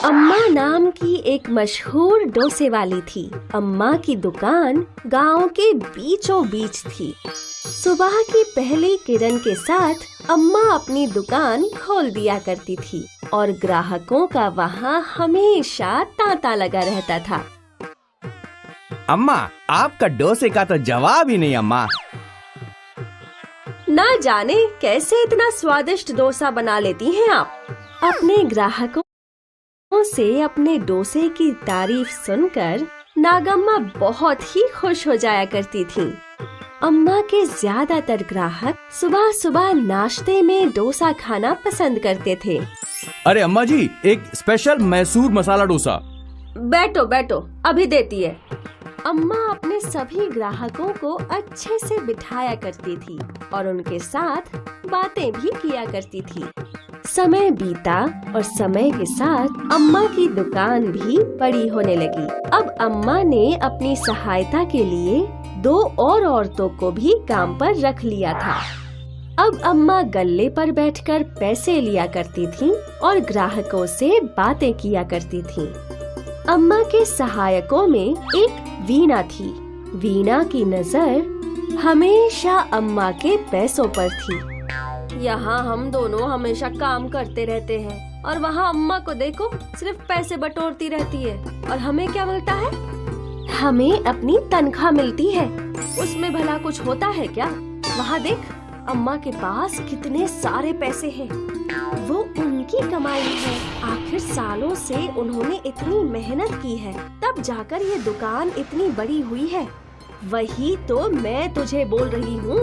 अम्मा नाम की एक मशहूर डोसे वाली थी। अम्मा की दुकान गांव के बीचों बीच थी। सुबह की पहली किरण के साथ अम्मा अपनी दुकान खोल दिया करती थी और ग्राहकों का वहाँ हमेशा तांता लगा रहता था। अम्मा, आपका डोसे का तो जवाब ही नहीं अम्मा। ना जाने कैसे इतना स्वादिष्ट डोसा बना लेती हैं आप। अपने ग्राहकों से अपने डोसे की तारीफ सुनकर नागम्मा बहुत ही खुश हो जाया करती थी। अम्मा के ज्यादातर ग्राहक सुबह सुबह नाश्ते में डोसा खाना पसंद करते थे। अरे अम्मा जी, एक स्पेशल मैसूर मसाला डोसा। बैठो बैठो, अभी देती है। अम्मा अपने सभी ग्राहकों को अच्छे से बिठाया करती थी और उनके साथ बातें भी किया करती थी। समय बीता और समय के साथ अम्मा की दुकान भी बड़ी होने लगी। अब अम्मा ने अपनी सहायता के लिए 2 और औरतों को भी काम पर रख लिया था। अब अम्मा गल्ले पर बैठकर पैसे लिया करती थीं और ग्राहकों से बातें किया करती थीं। अम्मा के सहायकों में एक वीणा थी। वीणा की नजर हमेशा अम्मा के पैसों पर थी। यहाँ हम दोनों हमेशा काम करते रहते हैं और वहाँ अम्मा को देखो, सिर्फ पैसे बटोरती रहती है। और हमें क्या मिलता है? हमें अपनी तनख्वाह मिलती है। उसमें भला कुछ होता है क्या? वहाँ देख, अम्मा के पास कितने सारे पैसे हैं। वो उनकी कमाई है। आखिर सालों से उन्होंने इतनी मेहनत की है, तब जाकर ये दुकान इतनी बड़ी हुई है। वही तो मैं तुझे बोल रही हूँ,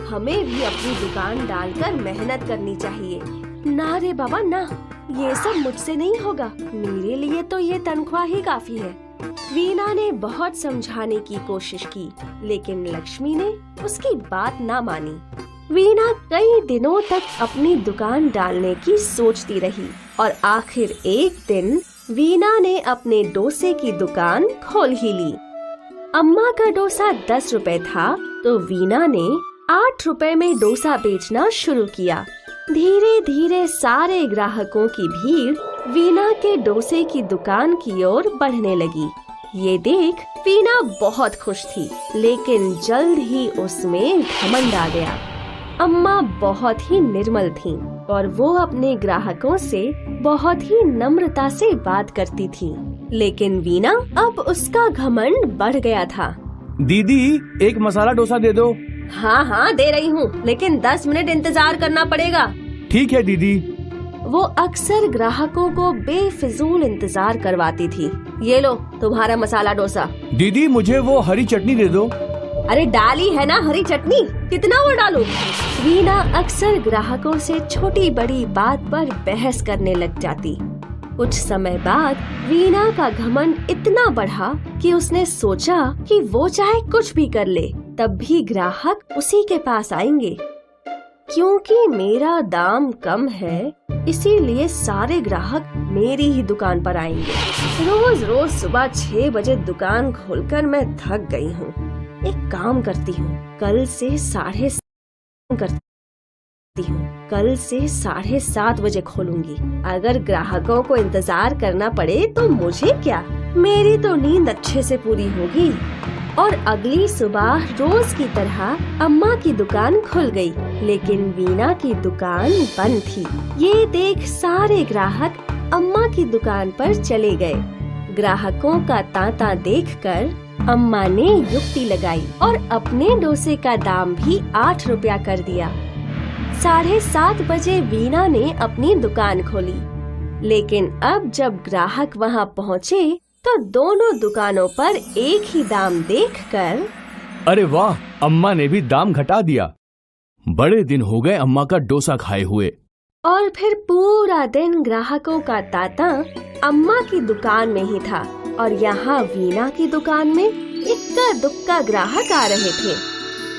हमें भी अपनी दुकान डालकर मेहनत करनी चाहिए। ना रे बाबा ना, ये सब मुझसे नहीं होगा। मेरे लिए तो ये तनख्वाह ही काफी है। वीणा ने बहुत समझाने की कोशिश की, लेकिन लक्ष्मी ने उसकी बात ना मानी। वीणा कई दिनों तक अपनी दुकान डालने की सोचती रही और आखिर एक दिन वीणा ने अपने डोसे की दुकान खोल ही ली। अम्मा का डोसा 10 रुपए था तो वीणा ने 8 रुपए में डोसा बेचना शुरू किया। धीरे धीरे सारे ग्राहकों की भीड़ वीणा के डोसे की दुकान की ओर बढ़ने लगी। ये देख वीणा बहुत खुश थी, लेकिन जल्द ही उसमें घमंड आ गया। अम्मा बहुत ही निर्मल थीं और वो अपने ग्राहकों से बहुत ही नम्रता से बात करती थीं। लेकिन वीणा अब उसका घमंड बढ़ गया था। दीदी, एक मसाला डोसा दे दो। हाँ हाँ दे रही हूँ, लेकिन 10 मिनट इंतजार करना पड़ेगा। ठीक है दीदी। वो अक्सर ग्राहकों को बेफिजूल इंतजार करवाती थी। ये लो तुम्हारा मसाला डोसा। दीदी, मुझे वो हरी चटनी दे दो। अरे डाली है ना हरी चटनी, कितना वो डालूं? वीणा अक्सर ग्राहकों से छोटी बड़ी बात पर बहस करने लग जाती। कुछ समय बाद वीणा का घमंड इतना बढ़ा कि उसने सोचा कि वो चाहे कुछ भी कर ले, तब भी ग्राहक उसी के पास आएंगे। क्योंकि मेरा दाम कम है, इसीलिए सारे ग्राहक मेरी ही दुकान पर आएंगे। रोज रोज सुबह 6 बजे दुकान खोलकर मैं थक गई हूँ। एक काम करती हूँ, कल से 7:30 बजे खोलूंगी। अगर ग्राहकों को इंतजार करना पड़े तो मुझे क्या, मेरी तो नींद अच्छे से पूरी होगी। और अगली सुबह रोज की तरह अम्मा की दुकान खुल गई, लेकिन वीणा की दुकान बंद थी। ये देख सारे ग्राहक अम्मा की दुकान पर चले गए। ग्राहकों का तांता देखकर अम्मा ने युक्ति लगाई और अपने डोसे का दाम भी 8 रुपया कर दिया। 7:30 बजे वीणा ने अपनी दुकान खोली, लेकिन अब जब ग्राहक वहां पहुँचे तो दोनों दुकानों पर एक ही दाम देखकर, अरे वाह, अम्मा ने भी दाम घटा दिया। बड़े दिन हो गए अम्मा का डोसा खाए हुए। और फिर पूरा दिन ग्राहकों का तांता अम्मा की दुकान में ही था और यहाँ वीणा की दुकान में इक्का दुक्का ग्राहक आ रहे थे।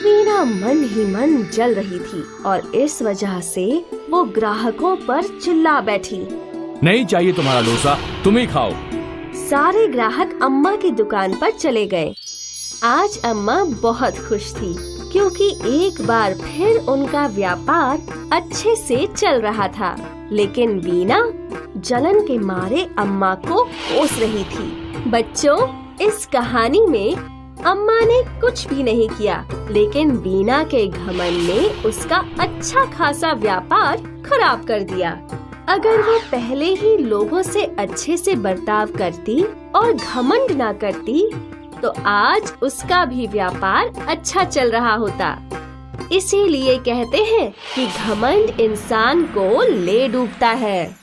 वीणा मन ही मन जल रही थी और इस वजह से वो ग्राहकों पर चिल्ला बैठी, नहीं चाहिए तुम्हारा डोसा, तुम ही खाओ। सारे ग्राहक अम्मा की दुकान पर चले गए। आज अम्मा बहुत खुश थी क्योंकि एक बार फिर उनका व्यापार अच्छे से चल रहा था। लेकिन वीणा जलन के मारे अम्मा को कोस रही थी। बच्चों, इस कहानी में अम्मा ने कुछ भी नहीं किया, लेकिन वीना के घमंड ने उसका अच्छा खासा व्यापार खराब कर दिया। अगर वो पहले ही लोगों से अच्छे से बर्ताव करती और घमंड ना करती, तो आज उसका भी व्यापार अच्छा चल रहा होता। इसीलिए कहते हैं कि घमंड इंसान को ले डूबता है।